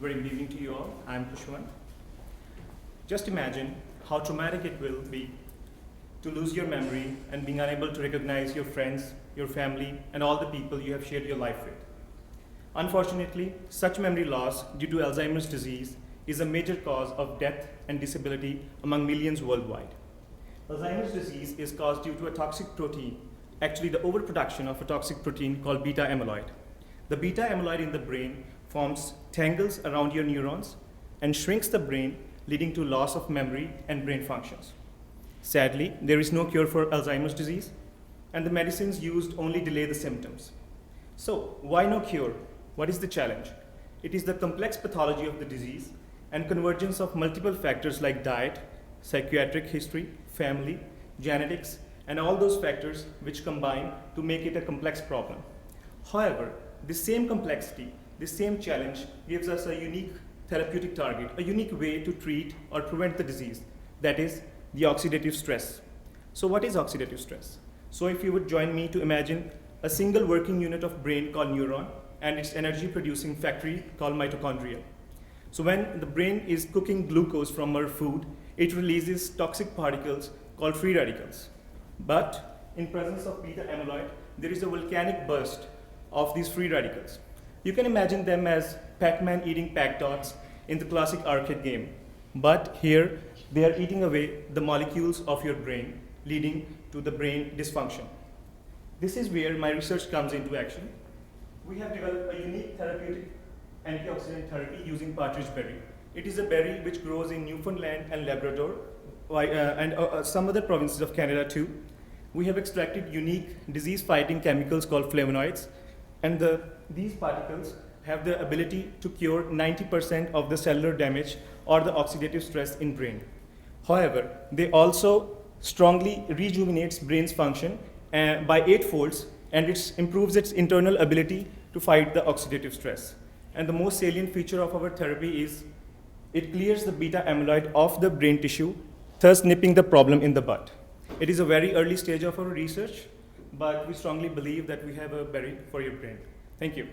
Very good evening to you all. I'm Pushwan. Just imagine how traumatic it will be to lose your memory and being unable to recognize your friends, your family, and all the people you have shared your life with. Unfortunately, such memory loss due to Alzheimer's disease is a major cause of death and disability among millions worldwide. Alzheimer's disease is caused due to a toxic protein, actually the overproduction of a toxic protein called beta amyloid. The beta amyloid in the brain forms tangles around your neurons and shrinks the brain, leading to loss of memory and brain functions. Sadly, there is no cure for Alzheimer's disease, and the medicines used only delay the symptoms. So, why no cure? What is the challenge? It is the complex pathology of the disease and convergence of multiple factors like diet, psychiatric history, family, genetics, and all those factors which combine to make it a complex problem. However, this same complexity, this same challenge gives us a unique therapeutic target, a unique way to treat or prevent the disease, that is the oxidative stress. So what is oxidative stress? So if you would join me to imagine a single working unit of brain called neuron and its energy producing factory called mitochondria. So when the brain is cooking glucose from our food, it releases toxic particles called free radicals. But in presence of beta amyloid, there is a volcanic burst of these free radicals. You can imagine them as Pac-Man eating Pac dots in the classic arcade game. But here, they are eating away the molecules of your brain, leading to the brain dysfunction. This is where my research comes into action. We have developed a unique therapeutic antioxidant therapy using partridge berry. It is a berry which grows in Newfoundland and Labrador, and some other provinces of Canada too. We have extracted unique disease-fighting chemicals called flavonoids, and these particles have the ability to cure 90% of the cellular damage or the oxidative stress in brain. However, they also strongly rejuvenates brain's function by 8 folds, and it improves its internal ability to fight the oxidative stress. And the most salient feature of our therapy is it clears the beta amyloid off the brain tissue, thus nipping the problem in the bud. It is a very early stage of our research, but we strongly believe that we have a berry for your brain. Thank you.